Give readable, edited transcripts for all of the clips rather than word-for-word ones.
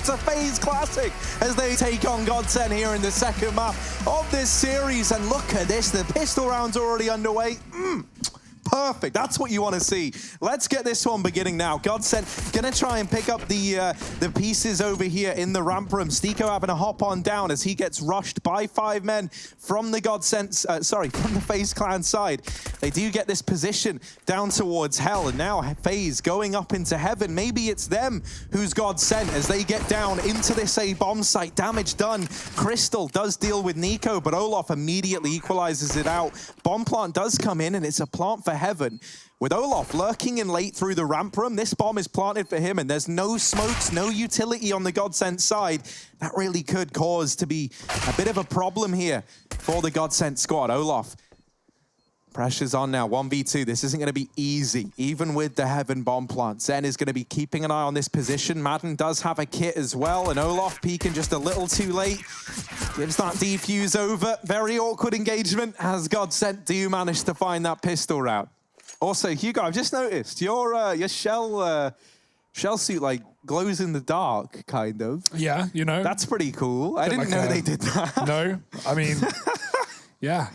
It's a FaZe classic as they take on GODSENT here in the second map of this series. And look at this, the pistol round's already underway. Perfect, that's what you want to see. Let's get this one beginning now. GODSENT gonna try and pick up the pieces over here in the ramp room. Stiko having to hop on down as he gets rushed by 5 men from the from the FaZe clan side. They do get this position down towards hell, and now FaZe going up into heaven. Maybe it's them who's GODSENT as they get down into this A bomb site. Damage done. Crystal does deal with Nico, but Olaf immediately equalizes it out. Bomb plant does come in, and it's a plant for heaven. With Olaf lurking in late through the ramp room, this bomb is planted for him, and there's no smokes, no utility on the GODSENT side. That really could cause to be a bit of a problem here for the GODSENT squad. Olaf, pressure's on now, 1v2. This isn't going to be easy, even with the heaven bomb plant. Zen is going to be keeping an eye on this position. Madden does have a kit as well, and Olaf peeking just a little too late. Gives that defuse over. Very awkward engagement as GODSENT do manage to find that pistol round. Also, Hugo, I've just noticed your shell suit like glows in the dark, kind of. Yeah, you know. That's pretty cool. I didn't know they did that. No, I mean, yeah.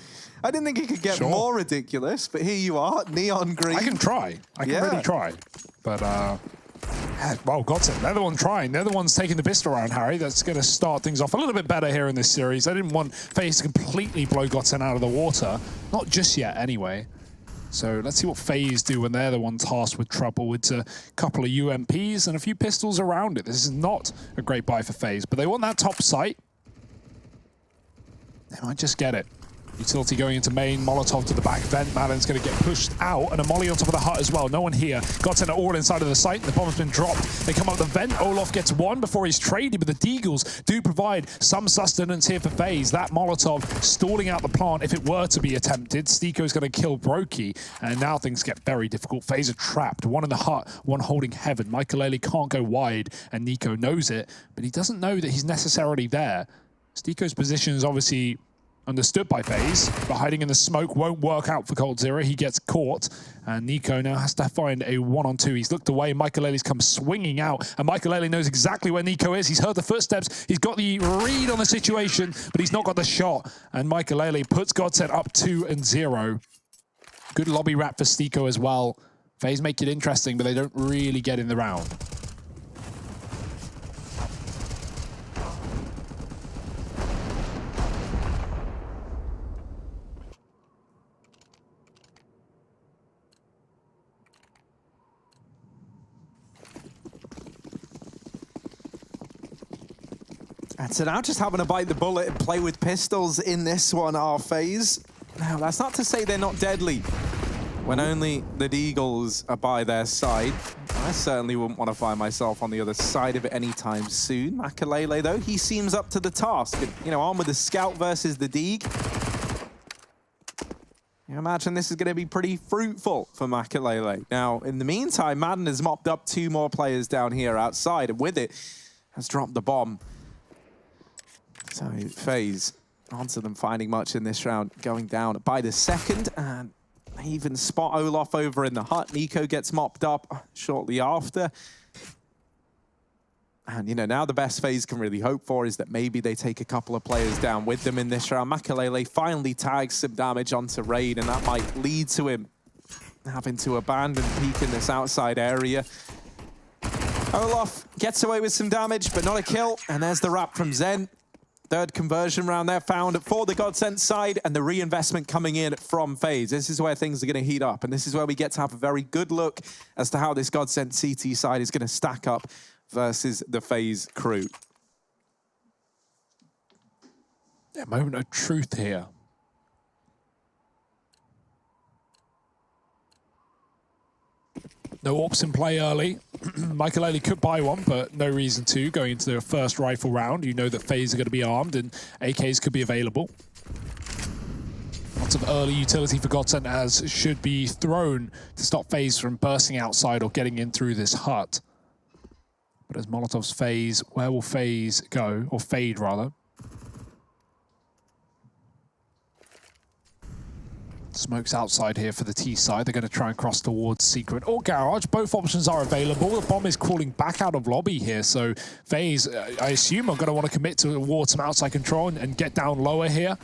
I didn't think it could get more ridiculous, but here you are, neon green. I can try. I can really try. But, well, GODSENT, they're the one trying. They're the ones taking the pistol around, Harry. That's going to start things off a little bit better here in this series. I didn't want FaZe to completely blow GODSENT out of the water. Not just yet, anyway. So let's see what FaZe do when they're the one tasked with trouble. It's a couple of UMPs and a few pistols around it. This is not a great buy for FaZe, but they want that top site. They might just get it. Utility going into main, Molotov to the back vent. Madden's going to get pushed out, and a molly on top of the hut as well. No one here. GODSENT are all inside of the site. The bomb's been dropped. They come up the vent. Olaf gets one before he's traded, but the Deagles do provide some sustenance here for FaZe. That Molotov stalling out the plant if it were to be attempted. Stiko's going to kill Brokey, and now things get very difficult. FaZe are trapped. One in the hut, one holding heaven. Michael can't go wide, and Nico knows it, but he doesn't know that he's necessarily there. Stiko's position is obviously understood by FaZe, but hiding in the smoke won't work out for coldzera. He gets caught, and Nico now has to find a 1-on-2. He's looked away. Michael come swinging out, and Michael knows exactly where Nico is. He's heard the footsteps. He's got the read on the situation, but he's not got the shot. And Michael puts GODSENT up 2-0. Good lobby wrap for Stiko as well. FaZe make it interesting, but they don't really get in the round. And so now just having to bite the bullet and play with pistols in this one are FaZe. Now, that's not to say they're not deadly when only the Deagles are by their side. I certainly wouldn't want to find myself on the other side of it anytime soon. Makalele, though, he seems up to the task. And, you know, on with the Scout versus the Deag. You imagine this is going to be pretty fruitful for Makalele. Now, in the meantime, Madden has mopped up 2 more players down here outside, and with it, has dropped the bomb. So FaZe, onto them finding much in this round, going down by the second, and they even spot Olaf over in the hut. Nico gets mopped up shortly after. And, you know, now the best FaZe can really hope for is that maybe they take a couple of players down with them in this round. Makalele finally tags some damage onto Raid, and that might lead to him having to abandon peek in this outside area. Olaf gets away with some damage, but not a kill. And there's the wrap from Zen. Third conversion round there found for the GODSENT side, and the reinvestment coming in from FaZe. This is where things are going to heat up, and this is where we get to have a very good look as to how this GODSENT CT side is going to stack up versus the FaZe crew. Yeah, moment of truth here. No ops in play early. Michael could buy one, but no reason to. Going into their first rifle round, you know that FaZe are going to be armed and AKs could be available. Lots of early utility for GODSENT as should be thrown to stop FaZe from bursting outside or getting in through this hut. But as Molotov's FaZe, where will FaZe go? Or fade, rather. Smokes outside here for the T side. They're going to try and cross towards Secret or Garage. Both options are available. The bomb is crawling back out of lobby here, so FaZe, I assume, are going to want to commit towards some outside control and get down lower here.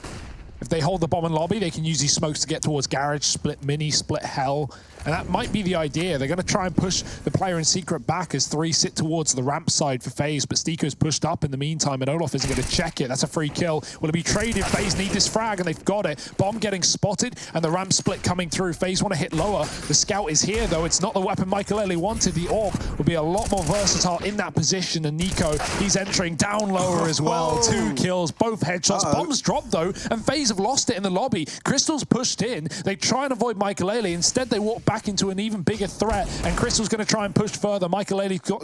If they hold the bomb in lobby, they can use these smokes to get towards Garage, split Mini, split Hell. And that might be the idea. They're going to try and push the player in Secret back as 3 sit towards the ramp side for FaZe, but Stiko's pushed up in the meantime, and Olof isn't going to check it. That's a free kill. Will it be traded? FaZe need this frag, and they've got it. Bomb getting spotted, and the ramp split coming through. FaZe want to hit lower. The scout is here, though. It's not the weapon Michael wanted. The AWP will be a lot more versatile in that position, and Nico, he's entering down lower as well. 2 kills, both headshots. Bomb's dropped, though, and FaZe have lost it in the lobby. Crystal's pushed in. They try and avoid Michael. Instead, they walk back into an even bigger threat, and Crystal's going to try and push further. Michael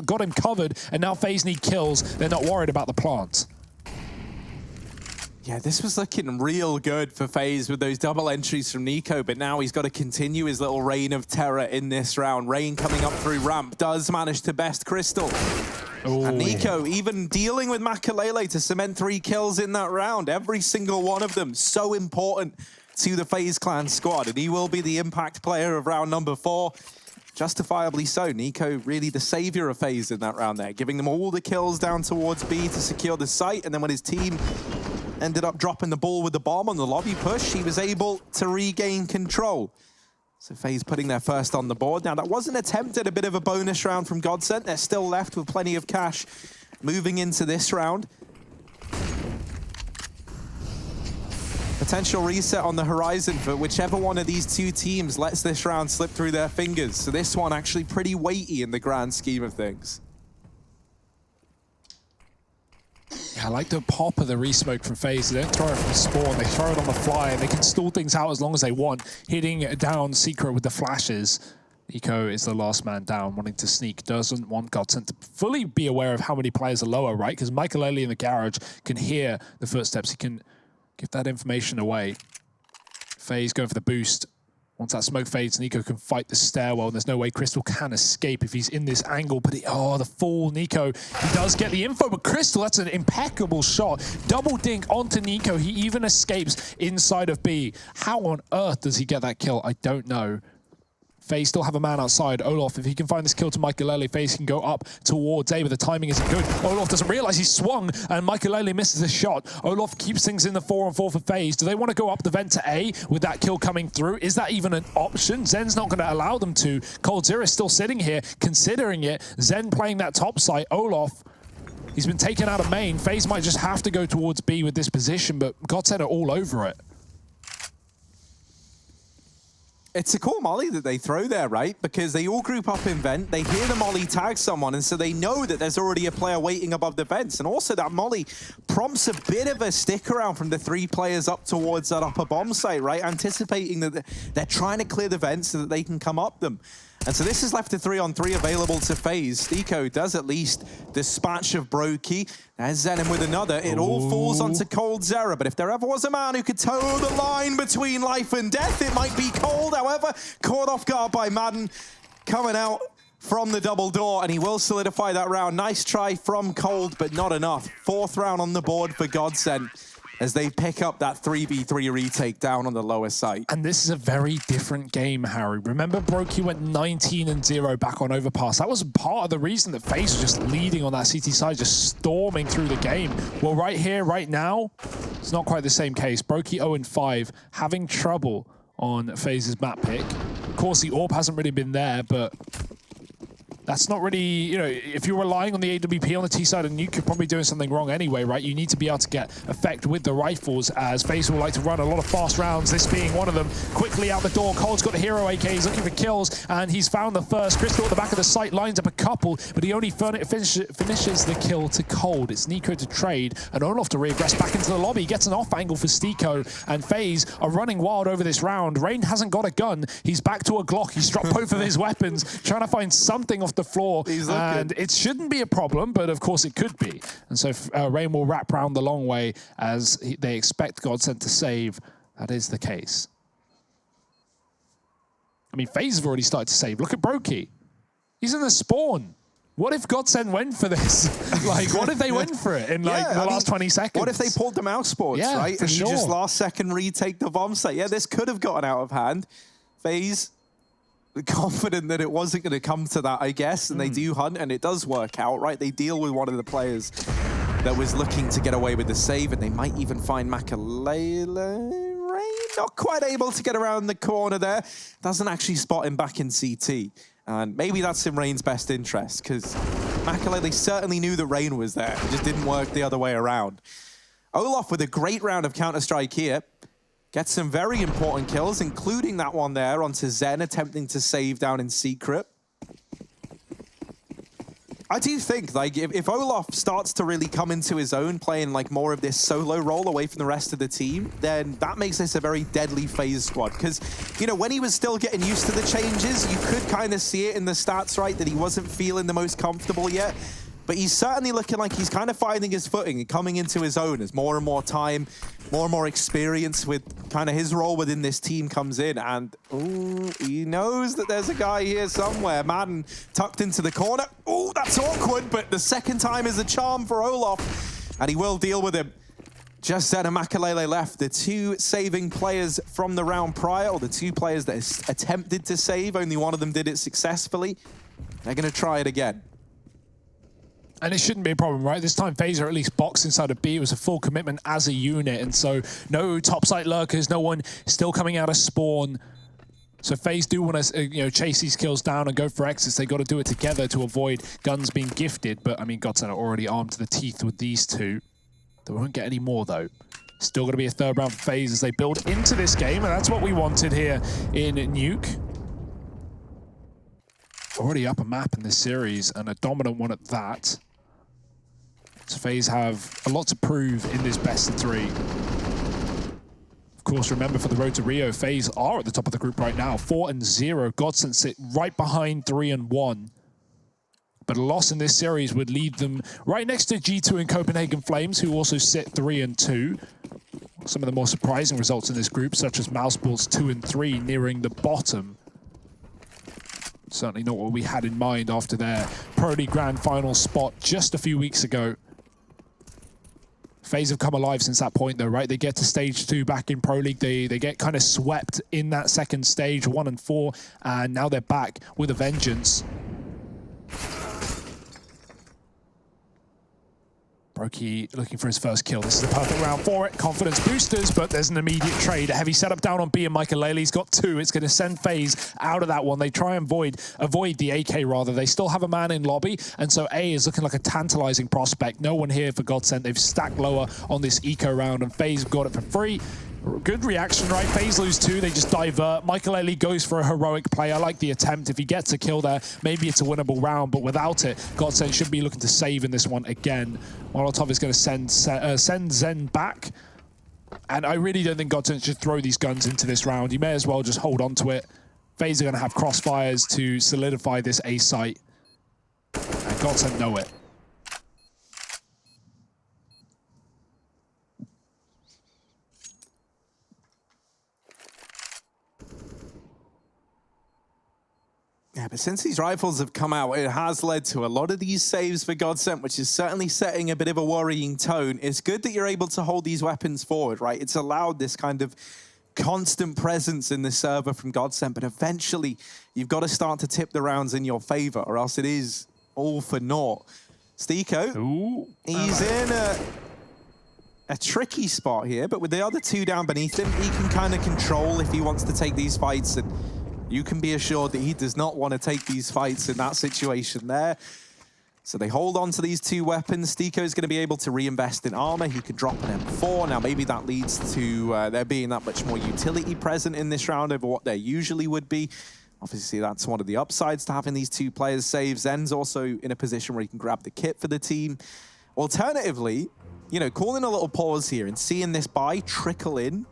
got him covered, and now FaZe need kills. They're not worried about the plant. Yeah, this was looking real good for FaZe with those double entries from Nico, but now he's got to continue his little reign of terror in this round. Rain coming up through ramp does manage to best Crystal. Ooh. And Nico even dealing with Makalele to cement 3 kills in that round. Every single one of them so important to the FaZe Clan squad, and he will be the impact player of round number 4. Justifiably so. Nico really the savior of FaZe in that round there, giving them all the kills down towards B to secure the site, and then when his team ended up dropping the ball with the bomb on the lobby push, he was able to regain control. So FaZe putting their first on the board. Now that was an attempt at a bit of a bonus round from GODSENT. They're still left with plenty of cash moving into this round. Potential reset on the horizon for whichever one of these 2 teams lets this round slip through their fingers. So this one actually pretty weighty in the grand scheme of things. Yeah, I like the pop of the resmoke from FaZe. They don't throw it from spawn, they throw it on the fly, and they can stall things out as long as they want, hitting down Secret with the flashes. Nico is the last man down, wanting to sneak, doesn't want GODSENT to fully be aware of how many players are lower, right? Because Michael in the garage can hear the footsteps, he can give that information away. FaZe going for the boost. Once that smoke fades, Nico can fight the stairwell, and there's no way Crystal can escape if he's in this angle. But the fool, Nico, he does get the info, but Crystal, that's an impeccable shot. Double dink onto Nico. He even escapes inside of B. How on earth does he get that kill? I don't know. FaZe still have a man outside. Olof, if he can find this kill to Michael, FaZe can go up towards A, but the timing isn't good. Olof doesn't realize he swung, and Michael misses the shot. Olof keeps things in the 4-on-4 for FaZe. Do they want to go up the vent to A with that kill coming through? Is that even an option? Zen's not going to allow them to. Cold0 is still sitting here, considering it. Zen playing that top site. Olof, he's been taken out of main. FaZe might just have to go towards B with this position, but GODSENT are all over it. It's a cool molly that they throw there, right? Because they all group up in vent, they hear the molly tag someone, and so they know that there's already a player waiting above the vents. And also that molly prompts a bit of a stick around from the 3 players up towards that upper bomb site, right? Anticipating that they're trying to clear the vents so that they can come up them. And so this is left a 3-on-3 available to FaZe. Stiko does at least dispatch of Brokey. There's Zenin with another. It all falls onto Cold0, but if there ever was a man who could toe the line between life and death, it might be Cold. However, caught off guard by Madden, coming out from the double door, and he will solidify that round. Nice try from Cold, but not enough. 4th round on the board for GODSENT as they pick up that 3v3 retake down on the lower site. And this is a very different game, Harry. Remember, Brokey went 19-0 back on Overpass. That was part of the reason that FaZe was just leading on that CT side, just storming through the game. Well, right here, right now, it's not quite the same case. Brokey 0-5, having trouble on FaZe's map pick. Of course, the AWP hasn't really been there, but that's not really, you know, if you're relying on the AWP on the T side, and Nuke, you're probably doing something wrong anyway, right? You need to be able to get effect with the rifles, as FaZe will like to run a lot of fast rounds, this being one of them. Quickly out the door, Cold's got the hero AK, he's looking for kills, and he's found the first. Crystal at the back of the site lines up a couple, but he only finishes the kill to Cold. It's Nico to trade, and Olof to regress back into the lobby. He gets an off angle for Stiko, and FaZe are running wild over this round. Rain hasn't got a gun. He's back to a Glock. He's dropped both of his weapons, trying to find something off the floor, and it shouldn't be a problem, but of course it could be. And so Rain will wrap around the long way as they expect GODSENT to save. That is the case. I mean, FaZe have already started to save. Look at Brokey. He's in the spawn. What if GODSENT went for this? Like, what if they went for it in like the last 20 seconds? What if they pulled the mouse sports, right? And sure. you just last second retake the bomb site. Yeah, this could have gotten out of hand. FaZe confident that it wasn't going to come to that, I guess, and they do hunt, and it does work out, right? They deal with one of the players that was looking to get away with the save, and they might even find Makalele. Not quite able to get around the corner there. Doesn't actually spot him back in CT. And maybe that's in Rain's best interest, because Makalele certainly knew that Rain was there. It just didn't work the other way around. Olaf with a great round of Counter-Strike here. Gets some very important kills, including that one there onto Zen, attempting to save down in secret. I do think, like, if Olaf starts to really come into his own, playing like more of this solo role away from the rest of the team, then that makes this a very deadly FaZe squad. Because, you know, when he was still getting used to the changes, you could kind of see it in the stats, right, that he wasn't feeling the most comfortable yet. But he's certainly looking like he's kind of finding his footing and coming into his own as more and more time, more and more experience with kind of his role within this team comes in. And ooh, he knows that there's a guy here somewhere. Madden tucked into the corner. Oh, that's awkward, but the second time is a charm for Olaf, and he will deal with him. Just Zen and Makalele left, the two saving players from the round prior, or the two players that attempted to save. Only one of them did it successfully. They're going to try it again. And it shouldn't be a problem, right? This time FaZe are at least boxed inside of B. It was a full commitment as a unit, and so no topside lurkers, no one still coming out of spawn. So FaZe do want to, you know, chase these kills down and go for exits. They got to do it together to avoid guns being gifted. But I mean, GODSENT are already armed to the teeth with these two. They won't get any more though. Still going to be a third round for FaZe as they build into this game, and that's what we wanted here in Nuke. Already up a map in this series, and a dominant one at that. So FaZe have a lot to prove in this best of three. Of course, remember, for the road to Rio, FaZe are at the top of the group right now, 4-0. GODSENT sit right behind 3-1. But a loss in this series would lead them right next to G2 and Copenhagen Flames, who also sit 3-2. Some of the more surprising results in this group, such as Mouseballs 2-3, nearing the bottom. Certainly not what we had in mind after their Pro League Grand Final spot just a few weeks ago. FaZe have come alive since that point though, right? They get to stage 2 back in Pro League. They get kind of swept in that second stage, 1 and 4, and now they're back with a vengeance. Brokey looking for his first kill. This is a perfect round for it. Confidence boosters, but there's an immediate trade. A heavy setup down on B, and Makalele's got 2. It's going to send FaZe out of that one. They try and avoid the AK rather. They still have a man in lobby, and so A is looking like a tantalizing prospect. No one here for GODSENT. They've stacked lower on this eco round, and FaZe got it for free. Good reaction, right? FaZe lose 2, they just divert. Makalele goes for a heroic play. I like the attempt. If he gets a kill there, maybe it's a winnable round, but without it, GODSENT should be looking to save in this one again. Molotov is going to send Zen back, and I really don't think GODSENT should throw these guns into this round. You may as well just hold on to it. FaZe are going to have crossfires to solidify this A site, and GODSENT know it. Yeah, but since these rifles have come out, it has led to a lot of these saves for GODSENT, which is certainly setting a bit of a worrying tone. It's good that you're able to hold these weapons forward, right? It's allowed this kind of constant presence in the server from GODSENT, but eventually you've got to start to tip the rounds in your favor, or else it is all for naught. Steeko, he's in a tricky spot here, but with the other 2 down beneath him, he can kind of control if he wants to take these fights, and you can be assured that he does not want to take these fights in that situation there. So they hold on to these 2 weapons. Steeko is going to be able to reinvest in armor. He could drop an M4. Now, maybe that leads to there being that much more utility present in this round over what there usually would be. Obviously, that's one of the upsides to having these 2 players save. Zen's also in a position where he can grab the kit for the team. Alternatively, you know, calling a little pause here and seeing this buy trickle in.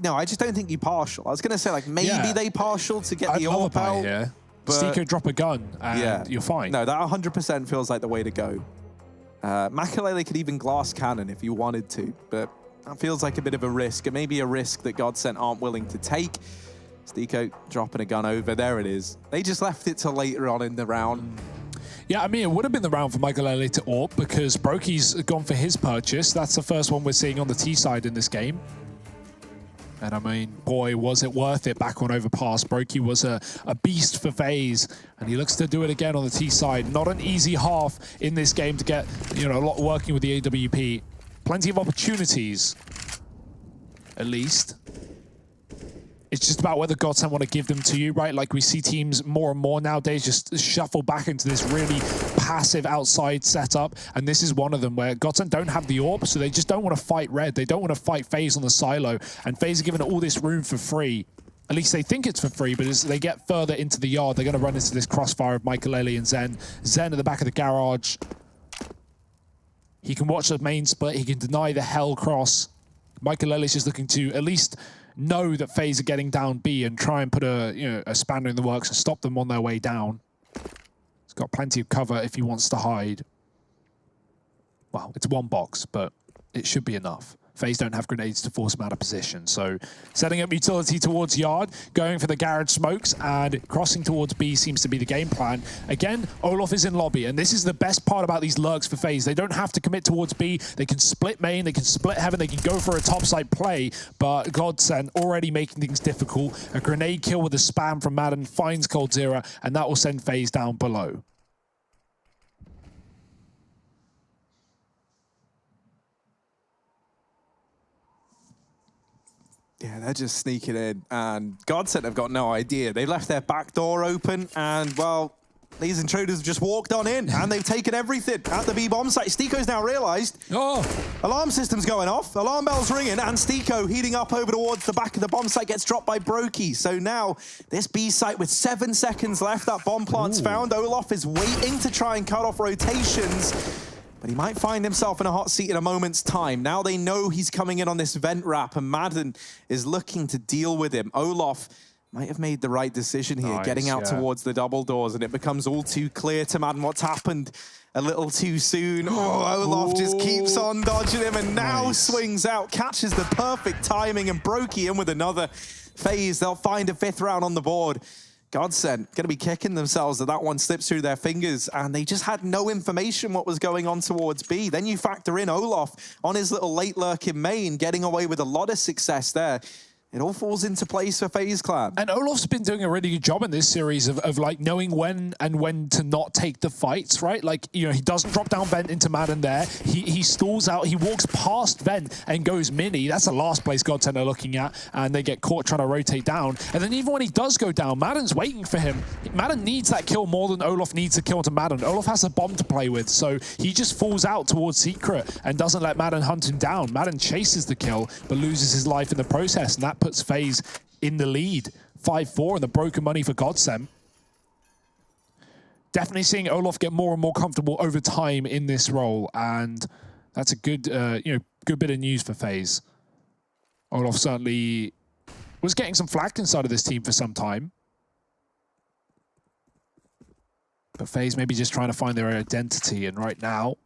No, I just don't think you partial. I was going to say, like, maybe they partial to get the AWP out. Yeah. Steeko drop a gun and you're fine. No, that 100% feels like the way to go. Makalele could even glass cannon if you wanted to, but that feels like a bit of a risk, and maybe a risk that GODSENT aren't willing to take. Steeko dropping a gun over. There it is. They just left it till later on in the round. Yeah, I mean, it would have been the round for Michael to AWP because Broky's gone for his purchase. That's the first one we're seeing on the T side in this game. And I mean, boy, was it worth it back on Overpass. Broky was a beast for FaZe, and he looks to do it again on the T side. Not an easy half in this game to get, you know, a lot working with the AWP. Plenty of opportunities, at least. It's just about whether GODSENT want to give them to you, right? Like we see teams more and more nowadays just shuffle back into this really passive outside setup. And this is one of them where GODSENT don't have the AWP, so they just don't want to fight red. They don't want to fight FaZe on the silo. And FaZe are given all this room for free. At least they think it's for free, but as they get further into the yard, they're going to run into this crossfire of Michael and Zen. Zen at the back of the garage. He can watch the main split. He can deny the hell cross. Michael is just looking to at least know that FaZe are getting down B and try and put a spanner in the works and stop them on their way down. He's got plenty of cover if he wants to hide. Well, it's one box, but it should be enough. FaZe don't have grenades to force him out of position. So setting up utility towards yard, going for the garage smokes, and crossing towards B seems to be the game plan. Again, Olaf is in lobby, and this is the best part about these lurks for FaZe. They don't have to commit towards B. They can split main, they can split heaven, they can go for a topside play, but GODSENT already making things difficult. A grenade kill with a spam from Madden finds coldzera, and that will send FaZe down below. Yeah, they're just sneaking in, and GODSENT have got no idea. They left their back door open, and, well, these intruders have just walked on in, and they've taken everything at the B-bomb site. Stiko's now realized, alarm system's going off, alarm bell's ringing, and Stiko heating up over towards the back of the bomb site gets dropped by Broky. So now, this B site with 7 seconds left, that bomb plant's found. Olaf is waiting to try and cut off rotations, but he might find himself in a hot seat in a moment's time. Now they know he's coming in on this vent wrap, and Madden is looking to deal with him. Olaf might have made the right decision here, getting out towards the double doors, and it becomes all too clear to Madden what's happened a little too soon. Oh, Olaf just keeps on dodging him, and now swings out, catches the perfect timing, and Broky in with another. FaZe, they'll find a 5th round on the board. GODSENT going to be kicking themselves that one slips through their fingers, and they just had no information what was going on towards B. Then you factor in Olaf on his little late lurk in main, getting away with a lot of success there. It all falls into place for FaZe Clan. And Olaf's been doing a really good job in this series of like knowing when to not take the fights, right? Like, you know, he doesn't drop down vent into Madden there. He stalls out, he walks past vent and goes mini. That's the last place GODSENT are looking at, and they get caught trying to rotate down. And then even when he does go down, Madden's waiting for him. Madden needs that kill more than Olaf needs a kill to Madden. Olaf has a bomb to play with, so he just falls out towards Secret and doesn't let Madden hunt him down. Madden chases the kill, but loses his life in the process, and that puts FaZe in the lead. 5-4 and the broken money for GODSENT. Definitely seeing Olaf get more and more comfortable over time in this role, and that's a good, good bit of news for FaZe. Olaf certainly was getting some flack inside of this team for some time, but FaZe maybe just trying to find their identity, and right now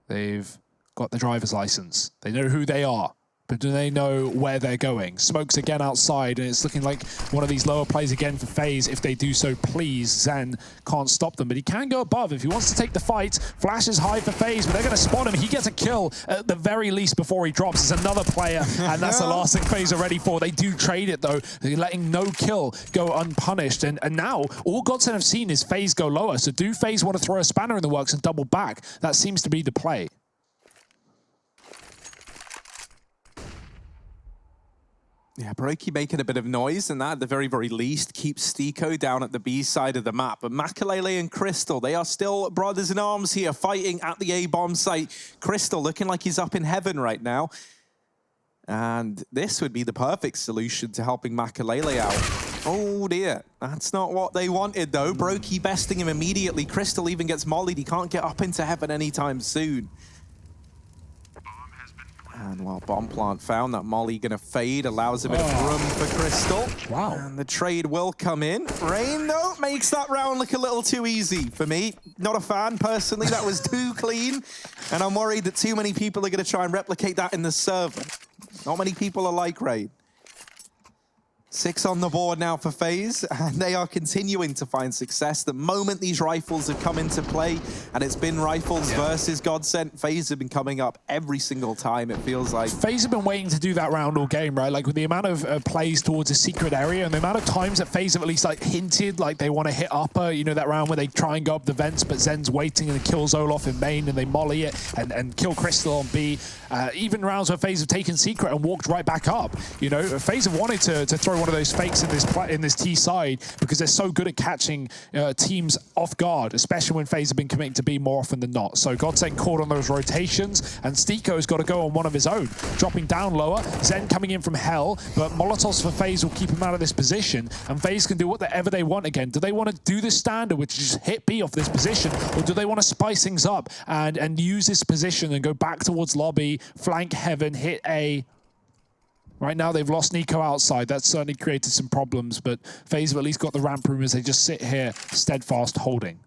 they've got the driver's license. They know who they are, but do they know where they're going? Smokes again outside, and it's looking like one of these lower plays again for FaZe. If they do so, please, Zen can't stop them, but he can go above if he wants to take the fight. Flash is high for FaZe, but they're going to spot him. He gets a kill at the very least before he drops. There's another player, and that's the last thing FaZe are ready for. They do trade it, though. They're letting no kill go unpunished, and now all GODSENT have seen is FaZe go lower, so do FaZe want to throw a spanner in the works and double back? That seems to be the play. Yeah, Broky making a bit of noise, and that at the very, very least keeps Stiko down at the B side of the map. But Makalele and Crystal, they are still brothers in arms here, fighting at the A-bomb site. Crystal looking like he's up in heaven right now. And this would be the perfect solution to helping Makalele out. Oh dear, that's not what they wanted though. Broky besting him immediately. Crystal even gets mollied. He can't get up into heaven anytime soon. And while bomb plant found, that molly gonna fade, allows a bit of room for Crystal. Wow. And the trade will come in. Rain, though, makes that round look a little too easy for me. Not a fan, personally. That was too clean. And I'm worried that too many people are gonna try and replicate that in the server. Not many people are like Rain. 6 on the board now for FaZe, and they are continuing to find success. The moment these rifles have come into play, and it's been rifles versus GODSENT, FaZe have been coming up every single time, it feels like. FaZe have been waiting to do that round all game, right? Like with the amount of plays towards a secret area and the amount of times that FaZe have at least like hinted like they want to hit upper, you know, that round where they try and go up the vents, but Zen's waiting and kills Olaf in main and they molly it and kill Crystal on B. Even rounds where FaZe have taken secret and walked right back up. You know, FaZe have wanted to throw one of those fakes in this T side because they're so good at catching teams off guard, especially when FaZe have been committing to B more often than not. So GODSENT caught on those rotations, and Stiko's got to go on one of his own, dropping down lower. Zen coming in from hell, but Molotovs for FaZe will keep him out of this position, and FaZe can do whatever they want again. Do they want to do the standard, which is just hit B off this position, or do they want to spice things up and use this position and go back towards lobby, flank heaven, hit A? Right now, they've lost Nico outside. That's certainly created some problems, but FaZe have at least got the ramp room as they just sit here, steadfast holding.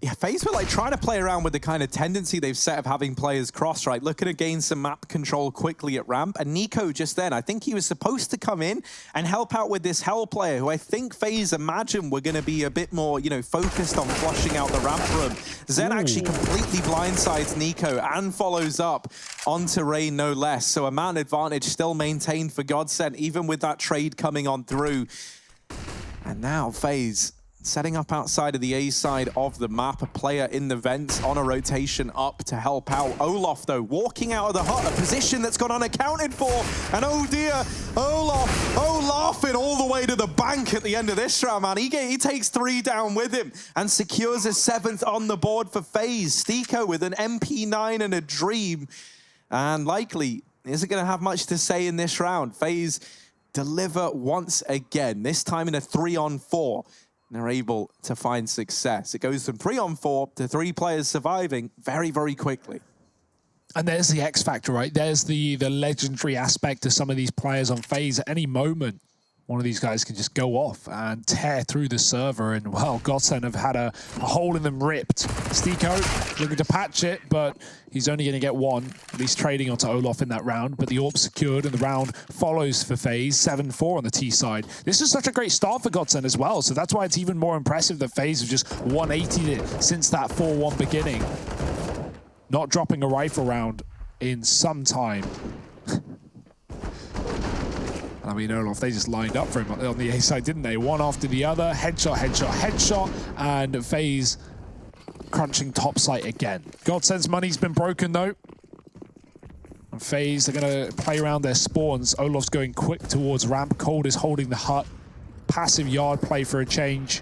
Yeah, FaZe were like trying to play around with the kind of tendency they've set of having players cross, right? Looking to gain some map control quickly at ramp. And Nico just then, I think he was supposed to come in and help out with this Hell player, who I think FaZe imagined were going to be a bit more, you know, focused on flushing out the ramp room. Zen actually completely blindsides Nico and follows up onto Rain, no less. So a man advantage still maintained for GODSENT, even with that trade coming on through. And now FaZe setting up outside of the A side of the map, a player in the vents on a rotation up to help out. Olaf, though, walking out of the hut, a position that's gone unaccounted for. And oh dear, Olaf laughing all the way to the bank at the end of this round, man. He takes 3 down with him and secures a 7th on the board for FaZe. Stiko with an MP9 and a dream, and likely isn't going to have much to say in this round. FaZe deliver once again, this time in a 3-on-4. And they're able to find success. It goes from 3-on-4 to 3 players surviving very, very quickly. And there's the X factor, right? There's the legendary aspect to some of these players on FaZe. At any moment, one of these guys can just go off and tear through the server. And, well, GODSENT have had a hole in them ripped. Stiko looking to patch it, but he's only going to get 1, at least trading onto Olaf in that round. But the AWP secured, and the round follows for FaZe, 7-4 on the T side. This is such a great start for GODSENT as well, so that's why it's even more impressive that FaZe have just 180'd it since that 4-1 beginning. Not dropping a rifle round in some time. I mean, Olaf, they just lined up for him on the A side, didn't they? One after the other, headshot, headshot, headshot, and FaZe crunching top site again. GODSENT's money's been broken, though. And FaZe, they're going to play around their spawns. Olaf's going quick towards ramp. Cold is holding the hut. Passive yard play for a change.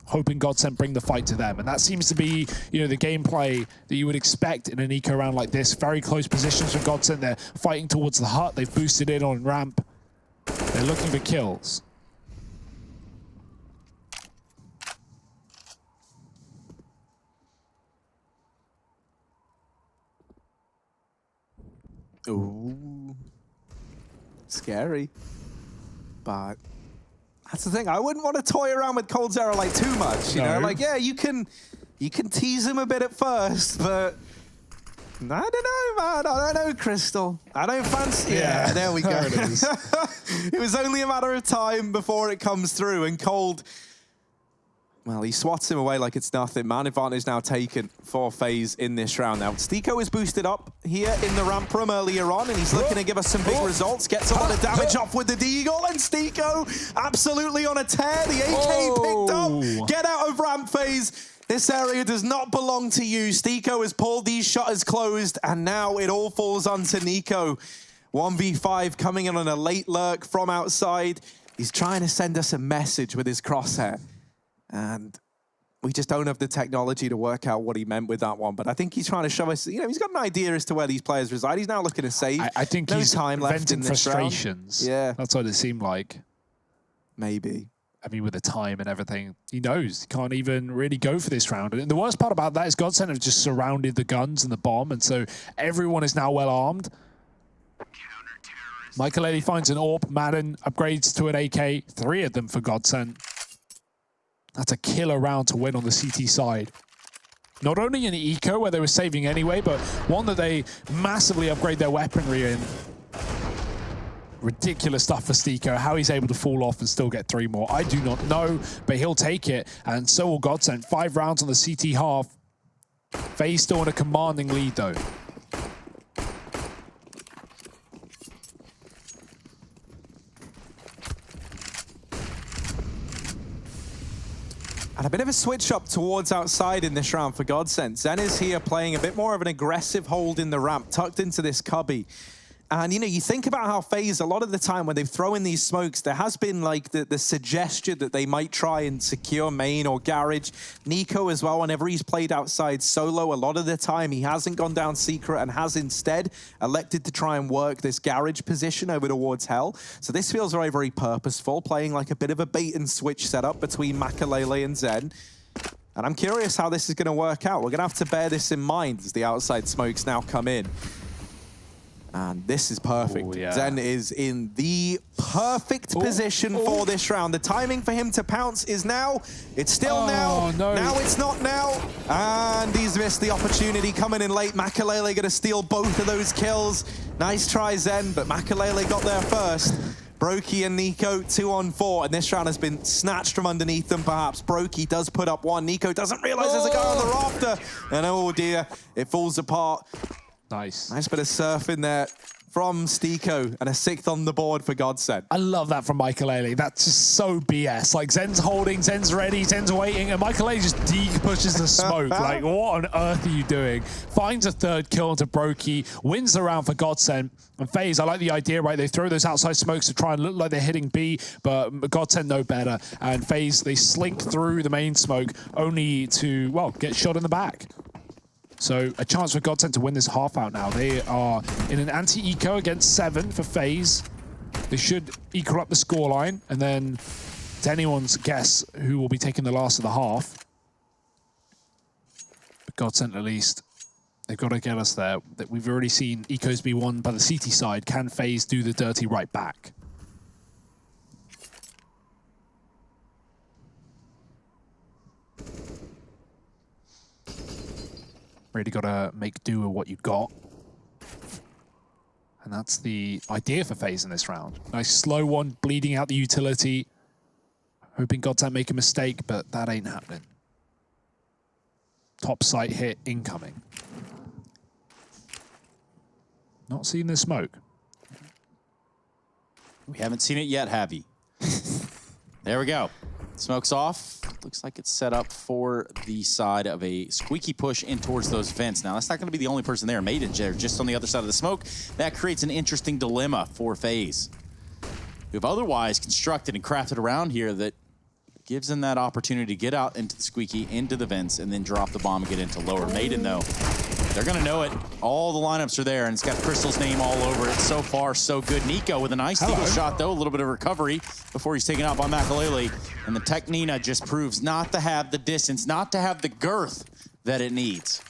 Hoping GODSENT bring the fight to them. And that seems to be, you know, the gameplay that you would expect in an eco round like this. Very close positions for GODSENT. They're fighting towards the hut. They've boosted in on ramp. They're looking for kills. Ooh. Scary. But that's the thing. I wouldn't want to toy around with Cold Zero like too much, you know? Like, yeah, you can tease him a bit at first, but I don't know, man. I don't know, Crystal. I don't fancy. Yeah, there we go. There it is. It was only a matter of time before it comes through, and Cold, well, he swats him away like it's nothing. Man advantage now taken for FaZe in this round. Now, Stiko is boosted up here in the ramp room earlier on, and he's looking to give us some big results. Gets a lot of damage off with the deagle, and Stiko absolutely on a tear. The AK picked up. Get out of ramp, FaZe. This area does not belong to you. Stiko has pulled these shutters closed, and now it all falls onto Nico. 1v5 coming in on a late lurk from outside. He's trying to send us a message with his crosshair. And we just don't have the technology to work out what he meant with that one. But I think he's trying to show us, you know, he's got an idea as to where these players reside. He's now looking to save. I think he's time left in this frustrations. Round. Yeah. That's what it seemed like. Maybe. I mean, with the time and everything, he knows he can't even really go for this round. And the worst part about that is GODSENT have just surrounded the guns and the bomb, and so everyone is now well armed. Michael finds an AWP. Madden upgrades to an AK. 3 of them for GODSENT. That's a killer round to win on the CT side. Not only in the eco, where they were saving anyway, but one that they massively upgrade their weaponry in. Ridiculous stuff for Stiko. How he's able to fall off and still get 3 more, I do not know, but he'll take it, and so will GODSENT. 5 rounds on the CT half. FaZe still in a commanding lead, though. And a bit of a switch up towards outside in this round for GODSENT. Zen is here playing a bit more of an aggressive hold in the ramp, tucked into this cubby. And, you know, you think about how FaZe, a lot of the time when they've thrown these smokes, there has been, like, the suggestion that they might try and secure main or garage. Nico as well, whenever he's played outside solo, a lot of the time he hasn't gone down secret and has instead elected to try and work this garage position over towards Hell. So this feels very, very purposeful, playing like a bit of a bait and switch setup between Makalele and Zen. And I'm curious how this is going to work out. We're going to have to bear this in mind as the outside smokes now come in. And this is perfect. Ooh, yeah. Zen is in the perfect position for this round. The timing for him to pounce is now. It's still now. No. Now it's not now. And he's missed the opportunity coming in late. Makalele going to steal both of those kills. Nice try, Zen, but Makalele got there first. Brokey and Nico 2-on-4, and this round has been snatched from underneath them, perhaps. Brokey does put up 1. Nico doesn't realize there's a guy on the rafter. And oh dear, it falls apart. Nice. Nice bit of surf in there from Stiko, and a 6th on the board for GODSENT. I love that from Makalele. That's just so BS. Like, Zen's holding, Zen's ready, Zen's waiting, and Makalele just pushes the smoke. Like, what on earth are you doing? Finds a 3rd kill into Brokey, wins the round for GODSENT. And FaZe, I like the idea, right? They throw those outside smokes to try and look like they're hitting B, but GODSENT know better. And FaZe, they slink through the main smoke only to, well, get shot in the back. So a chance for GODSENT to win this half out now. They are in an anti-eco against 7 for FaZe. They should equal up the scoreline, and then it's anyone's guess who will be taking the last of the half. But GODSENT, at least, they've got to get us there. We've already seen ecos be won by the CT side. Can FaZe do the dirty right back? Really got to make do with what you've got. And that's the idea for FaZe in this round. Nice slow one, bleeding out the utility. Hoping GODSENT make a mistake, but that ain't happening. Top site hit incoming. Not seeing the smoke. We haven't seen it yet, have you? There we go. Smoke's off. Looks like it's set up for the side of a squeaky push in towards those vents. Now, that's not going to be the only person there. Maiden's there just on the other side of the smoke. That creates an interesting dilemma for FaZe, who've otherwise constructed and crafted around here that gives them that opportunity to get out into the squeaky, into the vents, and then drop the bomb and get into lower. Maiden, though, they're going to know it. All the lineups are there, and it's got Crystal's name all over it. So far, so good. Nico with a nice eagle shot, though. A little bit of recovery before he's taken out by Makalele. And the Technina just proves not to have the distance, not to have the girth that it needs.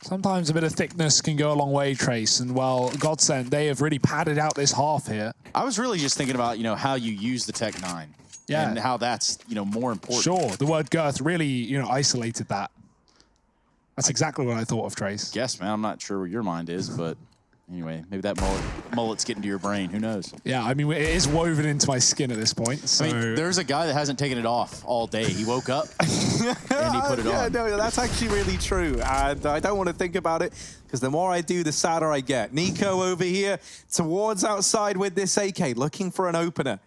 Sometimes a bit of thickness can go a long way, Trace. And, well, GODSENT, they have really padded out this half here. I was really just thinking about, you know, how you use the Tech 9. Yeah. And how that's, you know, more important. Sure, the word girth really, you know, isolated that. That's exactly what I thought of, Trace. Guess, man. I'm not sure where your mind is, but anyway, maybe that mullet's getting to your brain. Who knows? Yeah, I mean, it is woven into my skin at this point. So. I mean, there's a guy that hasn't taken it off all day. He woke up and he put it on. No, that's actually really true. And I don't want to think about it, because the more I do, the sadder I get. Nico over here towards outside with this AK, looking for an opener.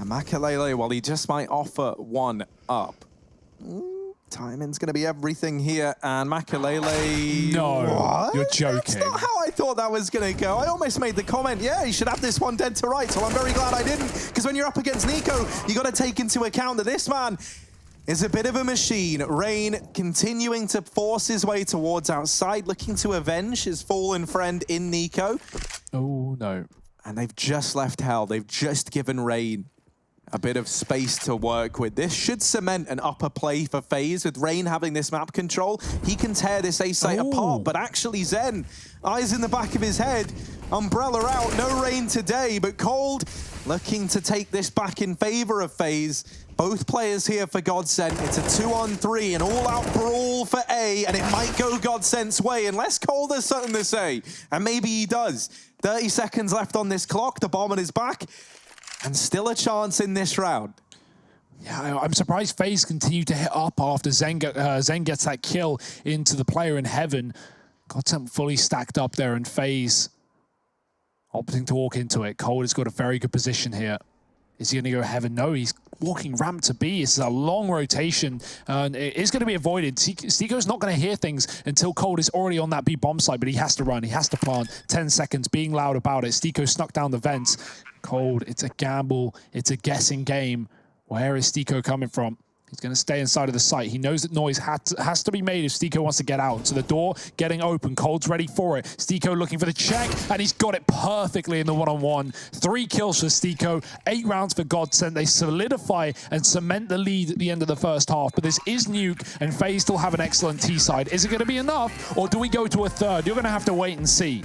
And Makalele, well, he just might offer one up. Timing's going to be everything here, and Makalele... No, what? You're joking. That's not how I thought that was going to go. I almost made the comment, yeah, you should have this one dead to rights. Well, I'm very glad I didn't, because when you're up against Nico, you got to take into account that this man is a bit of a machine. Rain continuing to force his way towards outside, looking to avenge his fallen friend in Nico. Oh, no. And they've just left Hell. They've just given Rain a bit of space to work with. This should cement an upper play for FaZe. With Rain having this map control, he can tear this A site apart. But actually, Zen, eyes in the back of his head, Umbrella out, no Rain today, but Cold looking to take this back in favor of FaZe. Both players here for GODSENT. It's a 2-on-3, an all-out brawl for A, and it might go GODSENT's way unless Cold has something to say. And maybe he does. 30 seconds left on this clock, the bomb on his back, and still a chance in this round. Yeah, I'm surprised FaZe continue to hit up after Zen gets that kill into the player in heaven. GODSENT fully stacked up there, and FaZe opting to walk into it. Cold has got a very good position here. Is he going to go heaven? No, he's walking ramp to B. This is a long rotation, and it is going to be avoided. Stiko's not going to hear things until Cold is already on that B bomb site, but he has to run. He has to plant. 10 seconds, being loud about it. Stiko snuck down the vents. Cold, it's a gamble. It's a guessing game. Where is Stiko coming from? He's going to stay inside of the site. He knows that noise has to be made if Stiko wants to get out. So the door getting open. Cold's ready for it. Stiko looking for the check, and he's got it perfectly in the one-on-one. 3 kills for Stiko, 8 rounds for GODSENT. They solidify and cement the lead at the end of the first half. But this is Nuke, and FaZe still have an excellent T side. Is it going to be enough, or do we go to a third? You're going to have to wait and see.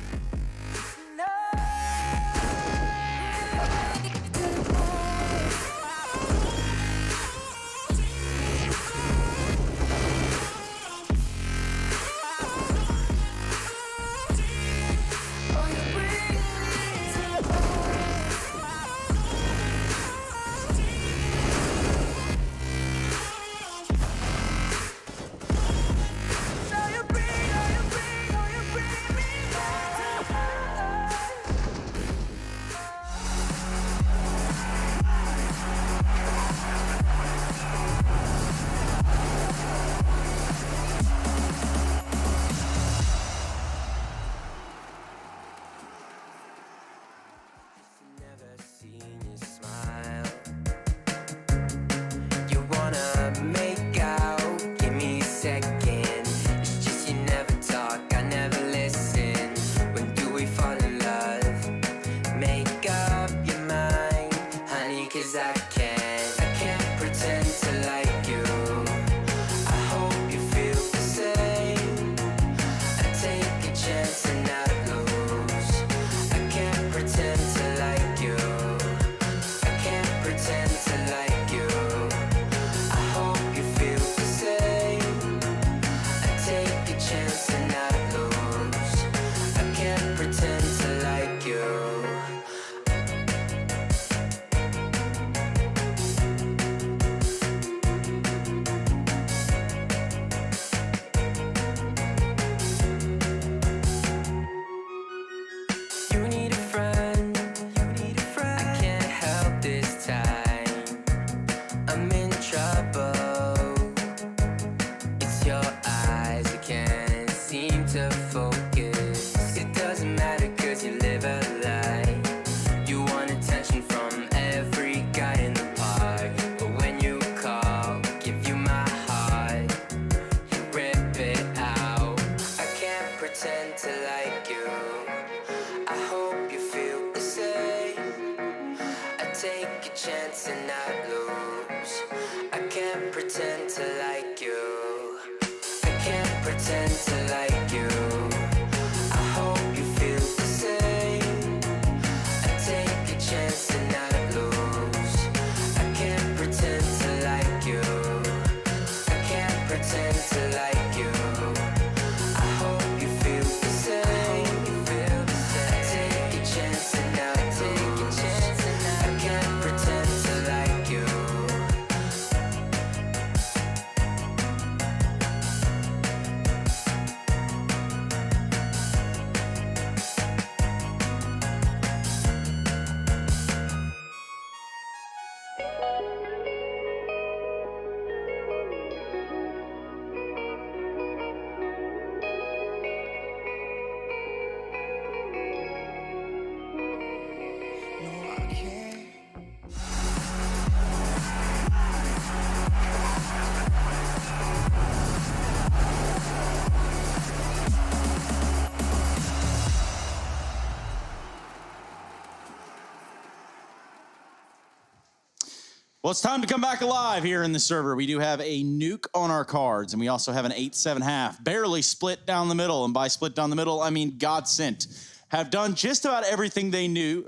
Well, it's time to come back alive here in the server. We do have a nuke on our cards, and we also have an 8-7 half. Barely split down the middle, and by split down the middle, I mean GODSENT have done just about everything they knew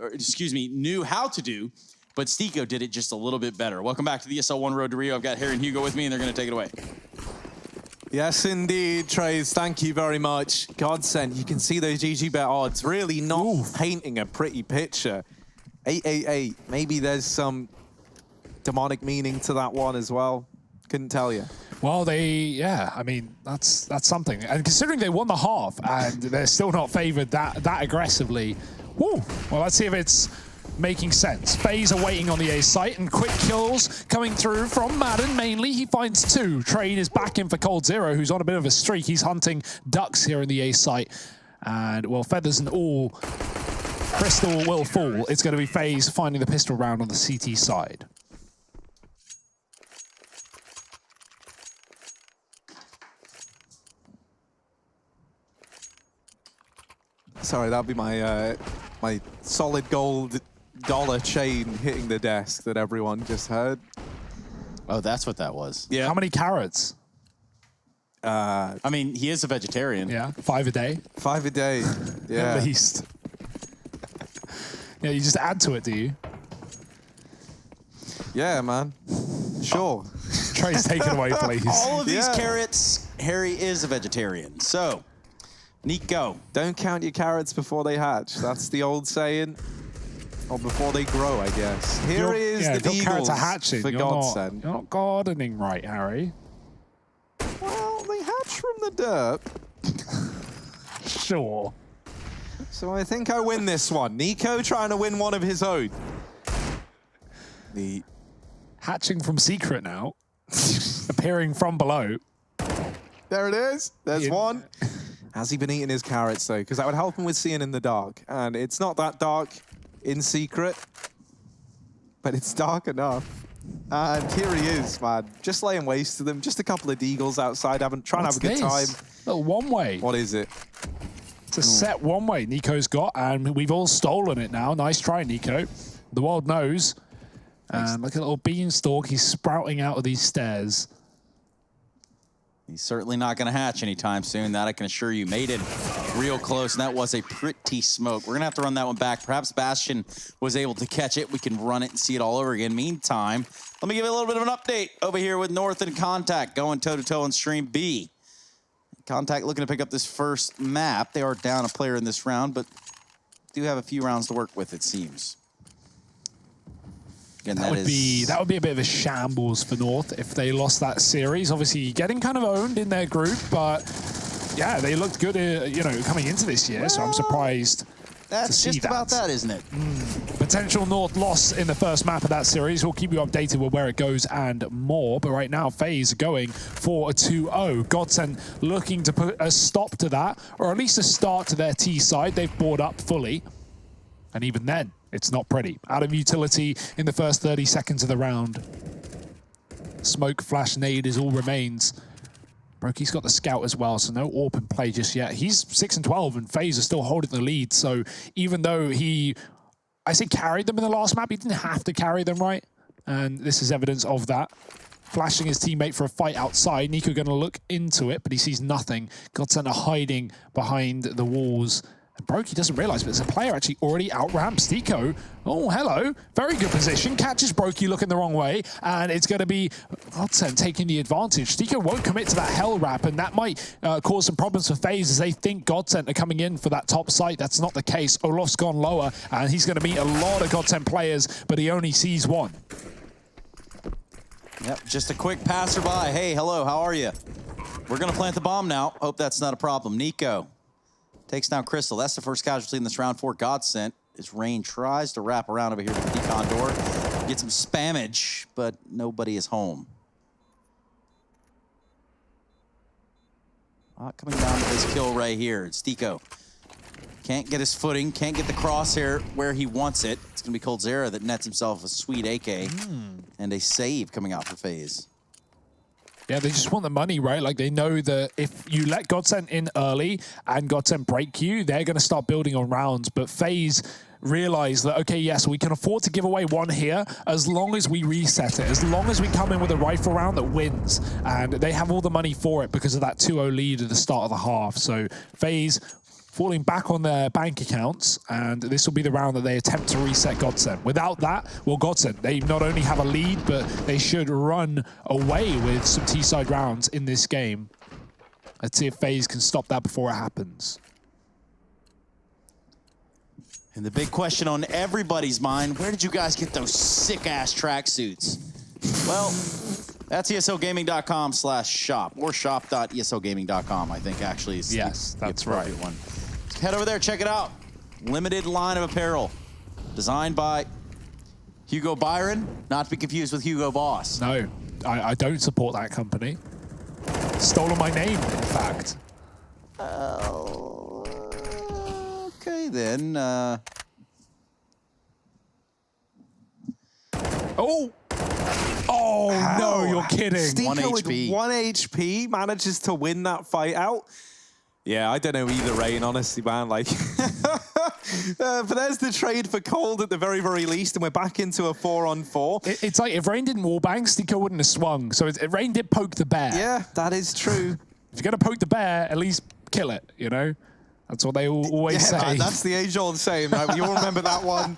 how to do, but Stico did it just a little bit better. Welcome back to the ESL 1 Road to Rio. I've got Harry and Hugo with me, and they're going to take it away. Yes, indeed, Trace. Thank you very much. GODSENT, you can see those GG bet odds really not painting a pretty picture. 888. Maybe there's some demonic meaning to that one as well. Couldn't tell you. Well, I mean, that's something. And considering they won the half and they're still not favored that aggressively, woo. Well, let's see if it's making sense. FaZe are waiting on the A site and quick kills coming through from Madden mainly. He finds 2. Trade is back in for coldzera, who's on a bit of a streak. He's hunting ducks here in the A site. And, well, feathers and all, crystal will fall. It's going to be FaZe finding the pistol round on the CT side. Sorry, that'll be my my solid gold dollar chain hitting the desk that everyone just heard. Oh, that's what that was. Yeah. How many carrots? I mean, he is a vegetarian. Yeah, 5 a day. 5 a day. Yeah. At least. Yeah, you just add to it, do you? Yeah, man. Sure. Trey's taken away, please. All of these carrots, Harry is a vegetarian. So, Nico. Don't count your carrots before they hatch. That's the old saying. Or before they grow, I guess. Here is the Deagles carrots are hatching. for GODSENT. You're not gardening right, Harry. Well, they hatch from the dirt. Sure. So I think I win this one. Nico trying to win one of his own. The hatching from secret now. Appearing from below. There it is. There's one. Has he been eating his carrots, though? Because that would help him with seeing in the dark. And it's not that dark in secret, but it's dark enough. And here he is, man. Just laying waste to them. Just a couple of deagles outside, trying to have a good time. Little one-way. What is it? It's a set one-way Nico's got, and we've all stolen it now. Nice try, Nico. The world knows. And look at little beanstalk. He's sprouting out of these stairs. He's certainly not going to hatch anytime soon. That I can assure you. Made it real close, and that was a pretty smoke. We're going to have to run that one back. Perhaps Bastion was able to catch it. We can run it and see it all over again. Meantime, let me give you a little bit of an update over here with North and Contact going toe-to-toe on Stream B. Contact looking to pick up this first map. They are down a player in this round, but do have a few rounds to work with, it seems. Again, that would be a bit of a shambles for North if they lost that series. Obviously, getting kind of owned in their group, but yeah, they looked good, you know, coming into this year. Well, so I'm surprised. That's just about that, isn't it? Potential North loss in the first map of that series. We'll keep you updated with where it goes and more. But right now, FaZe going for a 2-0. GODSENT looking to put a stop to that, or at least a start to their T side. They've bought up fully. And even then, it's not pretty. Out of utility in the first 30 seconds of the round. Smoke, flash, nade is all remains. Brokey's got the scout as well, so no AWP in play just yet. He's 6-12, and FaZe is still holding the lead. So even though I say carried them in the last map, he didn't have to carry them, right? And this is evidence of that. Flashing his teammate for a fight outside. Nico going to look into it, but he sees nothing. GODSENT are hiding behind the walls. Brokey doesn't realize, but there's a player actually already out-ramps Stico. Oh, hello. Very good position. Catches Brokey looking the wrong way, and it's going to be GODSENT taking the advantage. Stico won't commit to that hell wrap, and that might cause some problems for FaZe as they think GODSENT are coming in for that top site. That's not the case. Olof's gone lower, and he's going to meet a lot of GODSENT players, but he only sees one. Yep, just a quick passerby. Hey, hello, how are you? We're going to plant the bomb now. Hope that's not a problem. Nico takes down Crystal. That's the first casualty in this round for GODSENT. As Rain tries to wrap around over here to the decon door. Get some spammage, but nobody is home. Coming down to this kill right here. It's Stico. Can't get his footing, can't get the crosshair where he wants it. It's going to be coldzera that nets himself a sweet AK. And a save coming out for FaZe. Yeah, they just want the money, right? Like, they know that if you let GODSENT in early and GODSENT break you, they're going to start building on rounds. But FaZe realize that, okay, yes, we can afford to give away one here as long as we reset it, as long as we come in with a rifle round that wins. And they have all the money for it because of that 2-0 lead at the start of the half. So FaZe falling back on their bank accounts, and this will be the round that they attempt to reset GODSENT. Without that, well, GODSENT, they not only have a lead, but they should run away with some T-side rounds in this game. Let's see if FaZe can stop that before it happens. And the big question on everybody's mind, where did you guys get those sick-ass tracksuits? Well, that's ESLgaming.com/shop or shop.eslgaming.com, I think actually is yes, that's the appropriate one. Head over there, check it out. Limited line of apparel. Designed by Hugo Byron, not to be confused with Hugo Boss. No, I don't support that company. Stolen my name, in fact. Okay, then. Oh! Oh, no, you're kidding. Stiko 1 with HP. 1 HP manages to win that fight out. Yeah, I don't know either, Rain, honestly, man. Like, but there's the trade for Cold at the very, very least, and we're back into a 4-on-4. It's like if Rain didn't wallbang, Stiko wouldn't have swung. So Rain did poke the bear. Yeah, that is true. If you're going to poke the bear, at least kill it, you know? That's what they always say. That's the age-old saying. Right? You'll remember that one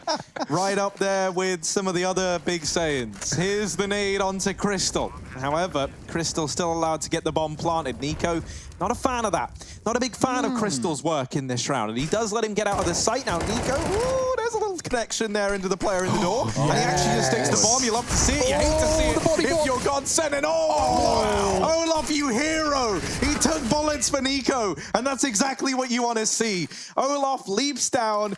right up there with some of the other big sayings. Here's the nade onto Crystal. However, Crystal still allowed to get the bomb planted. Nico, not a fan of that. Not a big fan of Crystal's work in this round. And he does let him get out of the sight now. Nico, ooh, there's a little connection there into the player in the door. And he actually just sticks the bomb. You love to see it. You hate to see it if you're GODSENT. And Olaf, you hero. He took bullets for Nico. And that's exactly what you want to see. Olaf leaps down,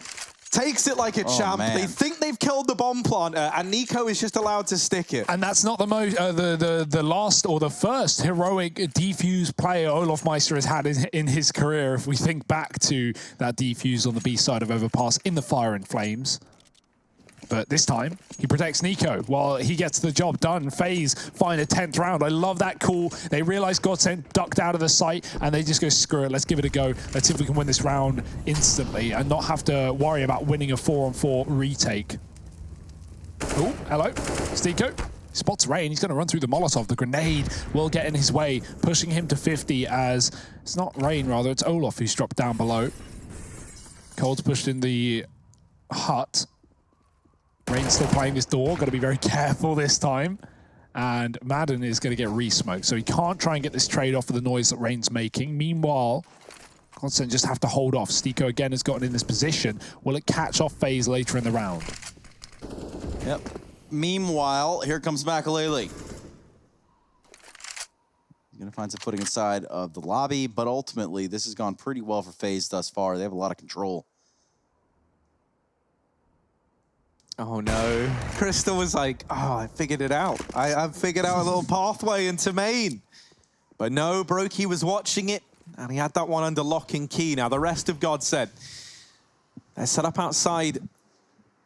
takes it like a champ. Man. They think they've killed the bomb planter, and Nico is just allowed to stick it. And that's not the most, the last or the first heroic defuse player Olaf Meister has had in his career. If we think back to that defuse on the B side of Overpass in the Fire and Flames. But this time, he protects Nico while he gets the job done. FaZe find a 10th round. I love that call. They realize GODSENT ducked out of the site, and they just go, screw it, let's give it a go. Let's see if we can win this round instantly and not have to worry about winning a 4-on-4 retake. Oh, hello. Stiko spots Rain. He's going to run through the Molotov. The grenade will get in his way, pushing him to 50 as it's not Rain, rather. It's Olaf who's dropped down below. Cold's pushed in the hut. Rain's still playing this door. Got to be very careful this time. And Madden is going to get re-smoked. So he can't try and get this trade off of the noise that Rain's making. Meanwhile, GODSENT just have to hold off. Stiko again has gotten in this position. Will it catch off FaZe later in the round? Yep. Meanwhile, here comes Makalele. He's going to find some footing inside of the lobby, but ultimately, this has gone pretty well for FaZe thus far. They have a lot of control. Oh no, Crystal was like, oh, I figured it out. I've figured out a little pathway into main. But no, Brokey was watching it, and he had that one under lock and key. Now the rest of GODSENT, they're set up outside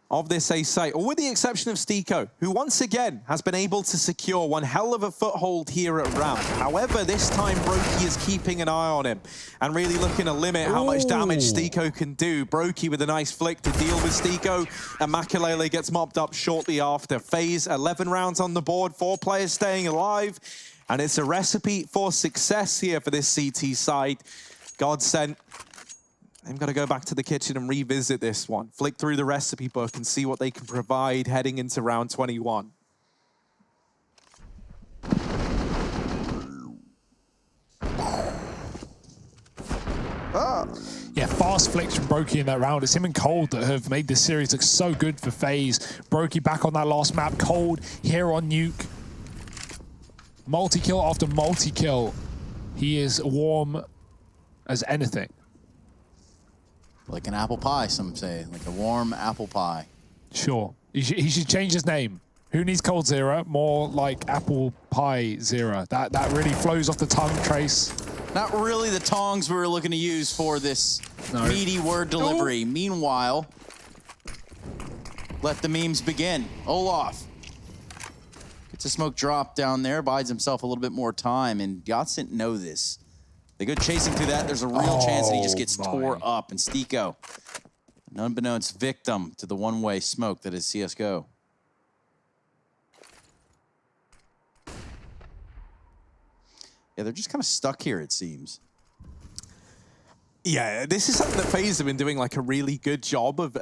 of this A site, or with the exception of Stiko, who once again has been able to secure one hell of a foothold here at Ramp. However, this time Brokey is keeping an eye on him and really looking to limit how much damage Stiko can do. Brokey with a nice flick to deal with Stiko, and Makalele gets mopped up shortly after. FaZe, 11 rounds on the board, 4 players staying alive, and it's a recipe for success here for this CT side. GODSENT, they've got to go back to the kitchen and revisit this one. Flick through the recipe book and see what they can provide heading into round 21. Yeah, fast flicks from Brokey in that round. It's him and Cold that have made this series look so good for FaZe. Brokey back on that last map. Cold here on Nuke. Multi-kill after multi-kill. He is warm as anything. Like an apple pie, some say. Like a warm apple pie. Sure. He should change his name. Who needs Cold Zero? More like Apple Pie Zero. That really flows off the tongue, Trace. Not really the tongs we were looking to use for this meaty word delivery. Meanwhile, let the memes begin. Olaf gets a smoke drop down there, buys himself a little bit more time, and GODSENT know this. They go chasing through that. There's a real chance that he just gets tore up. And Stiko An unbeknownst victim to the one-way smoke that is CSGO. Yeah, they're just kind of stuck here, it seems. Yeah, this is something that FaZe have been doing like a really good job of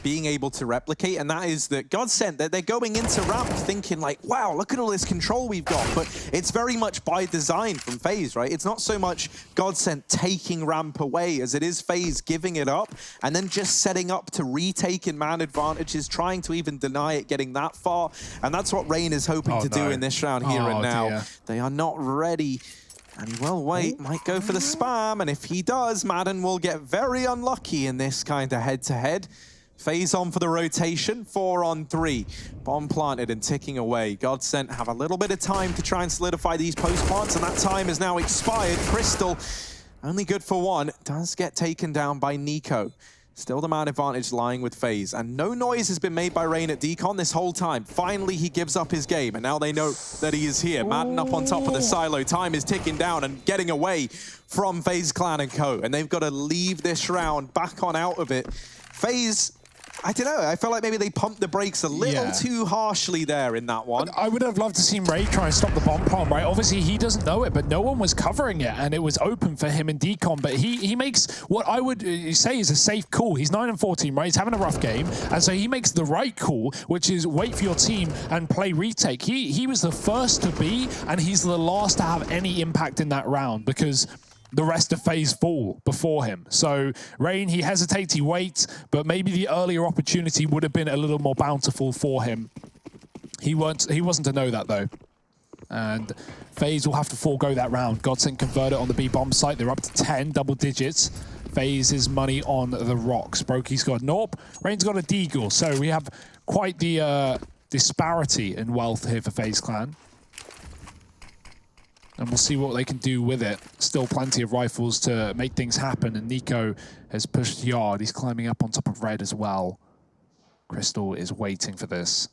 being able to replicate, and that is that GODSENT, that they're going into ramp thinking like, wow, look at all this control we've got, but it's very much by design from FaZe, right? It's not so much GODSENT taking ramp away as it is FaZe giving it up and then just setting up to retake in man advantages, trying to even deny it getting that far, and that's what Rain is hoping to do in this round here and now. Dear. They are not ready. And he will wait, might go for the spam, and if he does, Madden will get very unlucky in this kind of head-to-head. FaZe on for the rotation, 4 on 3. Bomb planted and ticking away. GODSENT have a little bit of time to try and solidify these post plants, and that time is now expired. Crystal, only good for 1, does get taken down by Nico. Still the man advantage lying with FaZe, and no noise has been made by Rain at Decon this whole time. Finally, he gives up his game, and now they know that he is here. Madden up on top of the silo. Time is ticking down and getting away from FaZe Clan and Co. And they've got to leave this round back on out of it. FaZe, I don't know, I felt like maybe they pumped the brakes a little too harshly there in that one. I would have loved to see Ray try and stop the bomb plant, right? Obviously, he doesn't know it, but no one was covering it, and it was open for him in Decon. But he makes what I would say is a safe call. He's 9 and 14, right? He's having a rough game, and so he makes the right call, which is wait for your team and play retake. He was the first to be, and he's the last to have any impact in that round because the rest of FaZe fall before him. So Rain, he hesitates, he waits, but maybe the earlier opportunity would have been a little more bountiful for him. He wasn't to know that though. And FaZe will have to forego that round. GODSENT converted on the B bomb site. They're up to 10 double digits. FaZe's money on the rocks. Brokey's got Norp. Rain's got a Deagle. So we have quite the disparity in wealth here for FaZe Clan. And we'll see what they can do with it. Still plenty of rifles to make things happen. And Nico has pushed Yard. He's climbing up on top of Red as well. Crystal is waiting for this.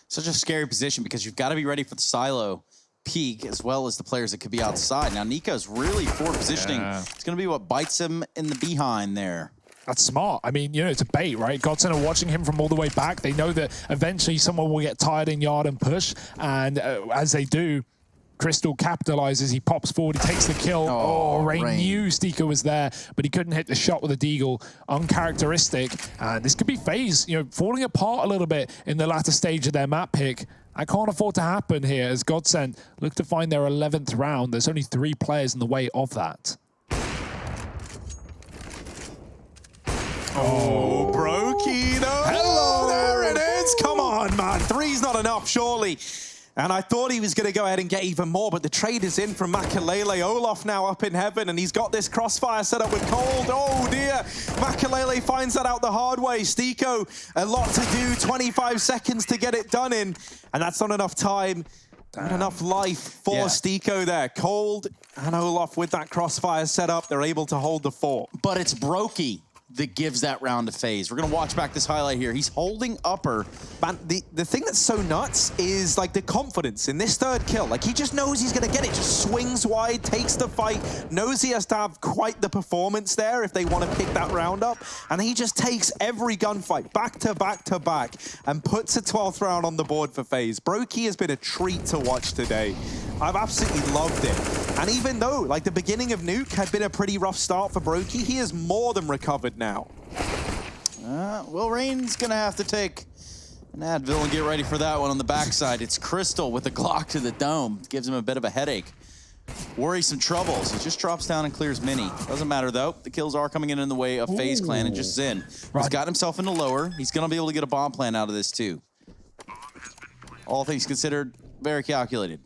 Such a scary position because you've got to be ready for the silo peak as well as the players that could be outside. Now, Nico's really forward positioning. Yeah. It's going to be what bites him in the behind there. That's smart. I mean, you know, it's a bait, right? GODSENT are watching him from all the way back. They know that eventually someone will get tired in Yard and push. And as they do, Crystal capitalizes, he pops forward, he takes the kill. Oh, Rain knew Stika was there, but he couldn't hit the shot with a Deagle. Uncharacteristic. And this could be FaZe, you know, falling apart a little bit in the latter stage of their map pick. That can't afford to happen here as GODSENT look to find their 11th round. There's only 3 players in the way of that. Oh, Brokey though. Hello, there it is. Come on, man. 3's not enough, surely. And I thought he was going to go ahead and get even more, but the trade is in from Makalele. Olaf now up in heaven, and he's got this crossfire set up with Cold. Oh, dear. Makalele finds that out the hard way. Stiko, a lot to do, 25 seconds to get it done in, and that's not enough time. Not enough life for Stiko there. Cold and Olaf with that crossfire set up, they're able to hold the fort. But it's Brokey that gives that round to FaZe. We're going to watch back this highlight here. He's holding upper. Man, the thing that's so nuts is like the confidence in this third kill. Like he just knows he's going to get it. Just swings wide, takes the fight, knows he has to have quite the performance there if they want to pick that round up. And he just takes every gunfight back to back to back and puts a 12th round on the board for FaZe. Brokey has been a treat to watch today. I've absolutely loved it. And even though like the beginning of Nuke had been a pretty rough start for Brokey, he is more than recovered now. Well, Rain's going to have to take an Advil and get ready for that one on the backside. It's Crystal with the Glock to the dome. Gives him a bit of a headache. Worrisome troubles. He just drops down and clears Mini. Doesn't matter, though. The kills are coming in the way of FaZe Clan and just Zen. He's got himself into lower. He's going to be able to get a bomb plan out of this, too. All things considered, very calculated.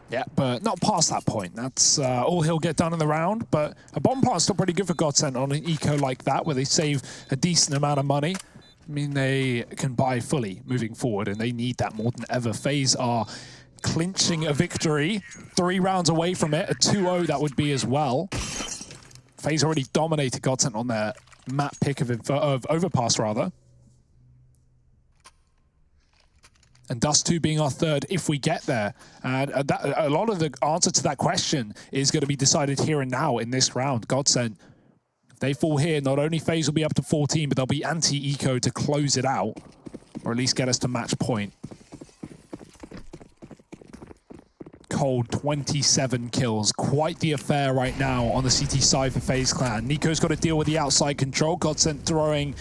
Yeah, but not past that point. That's all he'll get done in the round. But a bomb plant's still pretty good for GODSENT on an eco like that, where they save a decent amount of money. I mean, they can buy fully moving forward, and they need that more than ever. FaZe are clinching a victory, 3 rounds away from it. A 2-0 that would be as well. FaZe already dominated GODSENT on their map pick of Overpass, rather. And Dust 2 being our third if we get there. And a lot of the answer to that question is going to be decided here and now in this round. GODSENT If they fall here, not only FaZe will be up to 14, but they'll be anti-eco to close it out, or at least get us to match point. Cold, 27 kills. Quite the affair right now on the CT side for FaZe Clan. Nico's got to deal with the outside control. GODSENT throwing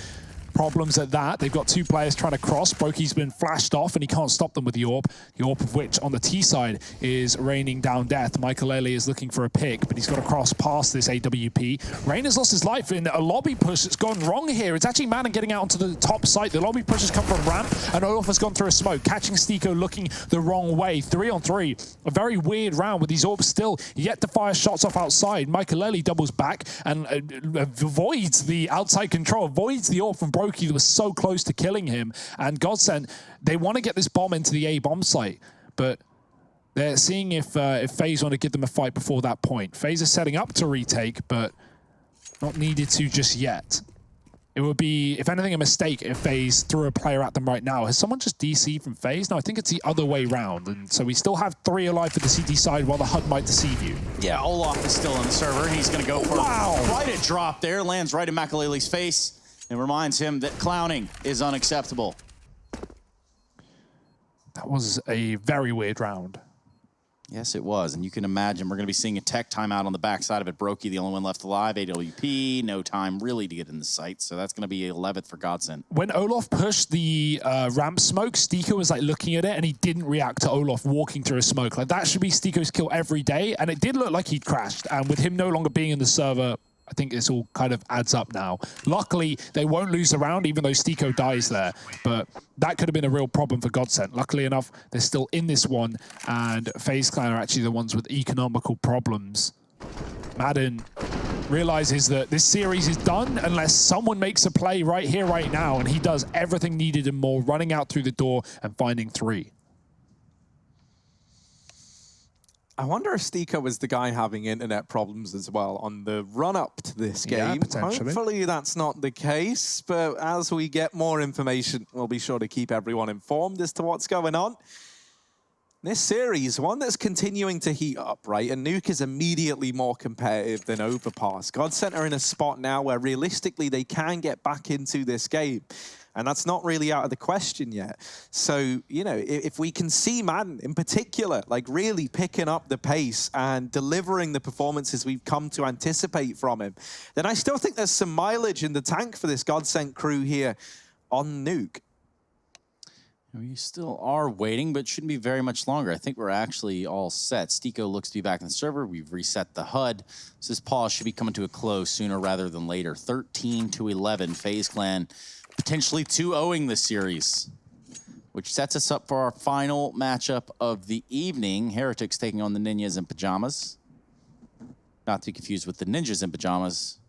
problems at that. They've got two players trying to cross. Broky's been flashed off and he can't stop them with the AWP. The AWP of which on the T side is raining down death. Michael is looking for a pick, but he's got to cross past this AWP. Rain has lost his life in a lobby push that's gone wrong here. It's actually Madden getting out onto the top site. The lobby push has come from ramp and Olaf has gone through a smoke, catching Stiko looking the wrong way. 3-on-3. A very weird round with these AWPs still yet to fire shots off outside. Michael doubles back and avoids the outside control, avoids the AWP from Broky that was so close to killing him. And GODSENT, they want to get this bomb into the A bomb site, but they're seeing if FaZe want to give them a fight before that point. FaZe is setting up to retake, but not needed to just yet. It would be, if anything, a mistake if FaZe threw a player at them right now. Has someone just DC'd from FaZe? No, I think it's the other way round. And so we still have 3 alive for the CT side while the HUD might deceive you. Yeah, Olaf is still on the server. He's going to go for quite a drop there. Lands right in Makalele's face and reminds him that clowning is unacceptable. That was a very weird round. Yes, it was. And you can imagine we're going to be seeing a tech timeout on the backside of it. Brokey, the only one left alive. AWP, no time really to get in the site. So that's going to be 11th for GODSENT. When Olaf pushed the ramp smoke, Stiko was like looking at it and he didn't react to Olaf walking through a smoke. Like that should be Stiko's kill every day. And it did look like he'd crashed. And with him no longer being in the server, I think this all kind of adds up now. Luckily, they won't lose the round, even though Stiko dies there. But that could have been a real problem for GODSENT. Luckily enough, they're still in this one, and FaZe Clan are actually the ones with economical problems. Madden realizes that this series is done unless someone makes a play right here, right now, and he does everything needed and more, running out through the door and finding 3. I wonder if Stiko was the guy having internet problems as well on the run-up to this game. Yeah, potentially. Hopefully that's not the case, but as we get more information, we'll be sure to keep everyone informed as to what's going on. This series, one that's continuing to heat up, right? And Nuke is immediately more competitive than Overpass. GODSENT are in a spot now where realistically they can get back into this game. And that's not really out of the question yet. So, you know, if we can see Madden in particular, like really picking up the pace and delivering the performances we've come to anticipate from him, then I still think there's some mileage in the tank for this GODSENT crew here on Nuke. We still are waiting, but shouldn't be very much longer. I think we're actually all set. Stiko looks to be back in the server. We've reset the HUD. So this pause should be coming to a close sooner rather than later. 13-11, FaZe Clan potentially 2-0ing this series, which sets us up for our final matchup of the evening. Heretics taking on the Ninjas in Pajamas. Not to be confused with the Ninjas in Pajamas,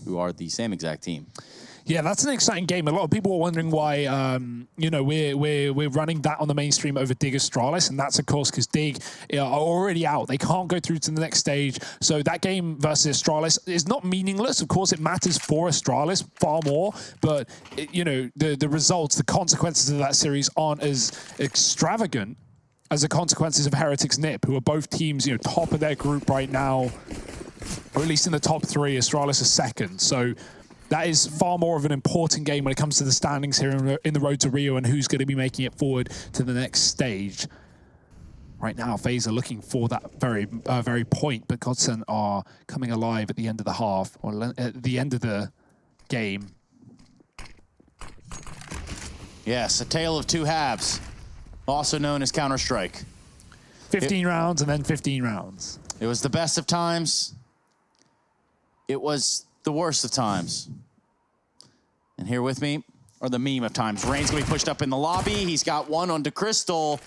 who are the same exact team. Yeah, that's an exciting game. A lot of people are wondering why, you know, we're running that on the mainstream over Dig Astralis, and that's of course because Dig are already out. They can't go through to the next stage. So that game versus Astralis is not meaningless. Of course, it matters for Astralis far more, but you know, the results, the consequences of that series aren't as extravagant as the consequences of Heretics Nip, who are both teams, you know, top of their group right now, or at least in the top 3. Astralis is second. So that is far more of an important game when it comes to the standings here in the road to Rio and who's going to be making it forward to the next stage. Right now, FaZe are looking for that very point, but GODSENT are coming alive at the end of the half, or at the end of the game. Yes, a tale of 2 halves, also known as Counter-Strike. 15 rounds and then 15 rounds. It was the best of times. It was the worst of times. And here with me are the meme of times. Rain's gonna be pushed up in the lobby. He's got one onto Crystal.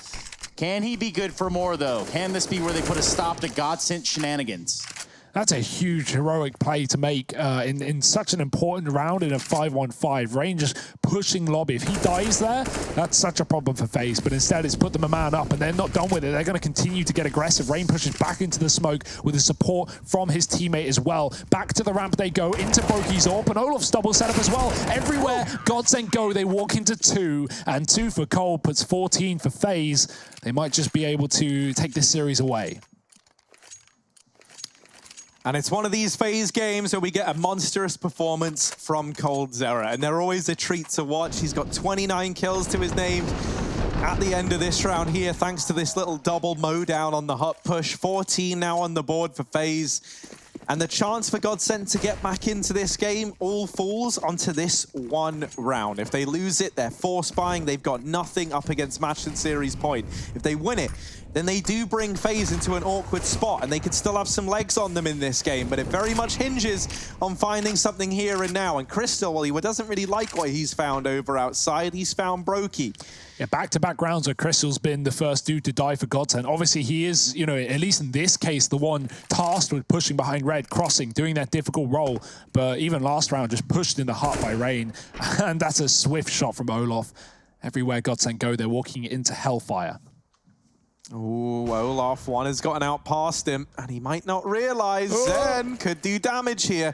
Can he be good for more though? Can this be where they put a stop to GODSENT shenanigans? That's a huge heroic play to make in such an important round in a 5-1-5. Rain just pushing lobby. If he dies there, that's such a problem for FaZe. But instead, it's put them a man up, and they're not done with it. They're going to continue to get aggressive. Rain pushes back into the smoke with the support from his teammate as well. Back to the ramp they go, into Brokey's AWP, and Olaf's double setup as well. Everywhere GODSENT go, they walk into 2, and 2 for Cole puts 14 for FaZe. They might just be able to take this series away. And it's one of these FaZe games where we get a monstrous performance from coldzera, and they're always a treat to watch. He's got 29 kills to his name at the end of this round here, thanks to this little double mow down on the hut push. 14 now on the board for FaZe. And the chance for GODSENT to get back into this game all falls onto this one round. If they lose it, they're force buying. They've got nothing up against Match and Series Point. If they win it, then they do bring FaZe into an awkward spot, and they could still have some legs on them in this game, but it very much hinges on finding something here and now. And Crystal, well, he doesn't really like what he's found over outside. He's found Brokey. Yeah, back-to-back rounds where Crystal's been the first dude to die for GODSENT. Obviously, he is, you know, at least in this case, the one tasked with pushing behind Red, crossing, doing that difficult role. But even last round, just pushed in the hut by Rain. And that's a swift shot from Olaf. Everywhere GODSENT go, they're walking into Hellfire. Ooh, Olaf, one has gotten out past him, and he might not realize Zen could do damage here.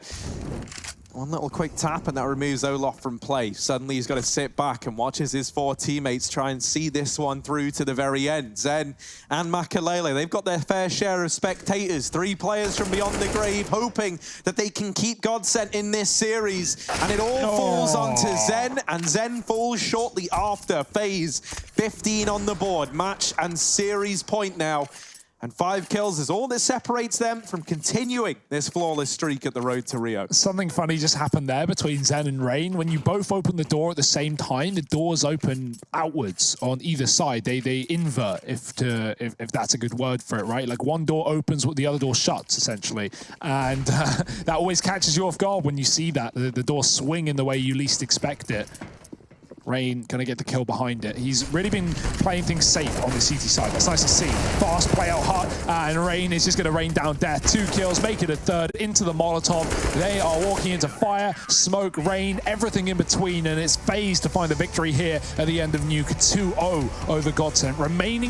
One little quick tap, and that removes Olaf from play. Suddenly, he's got to sit back and watch as his four teammates try and see this one through to the very end. Zen and Makalele, they've got their fair share of spectators. 3 players from beyond the grave, hoping that they can keep GODSENT in this series. And it all falls onto Zen, and Zen falls shortly after. FaZe, 15 on the board. Match and Series Point now. And 5 kills is all that separates them from continuing this flawless streak at the road to Rio. Something funny just happened there between Zen and Rain. When you both open the door at the same time, the doors open outwards on either side. They invert, if that's a good word for it, right? Like one door opens, the other door shuts, essentially. And that always catches you off guard when you see that. The door swing in the way you least expect it. Rain gonna get the kill behind it. He's really been playing things safe on the CT side. That's nice to see. Fast play out hot, and Rain is just gonna rain down death. 2 kills, make it a 3rd into the Molotov. They are walking into fire, smoke, rain, everything in between, and it's FaZe to find the victory here at the end of Nuke. 2-0 over GODSENT. Remaining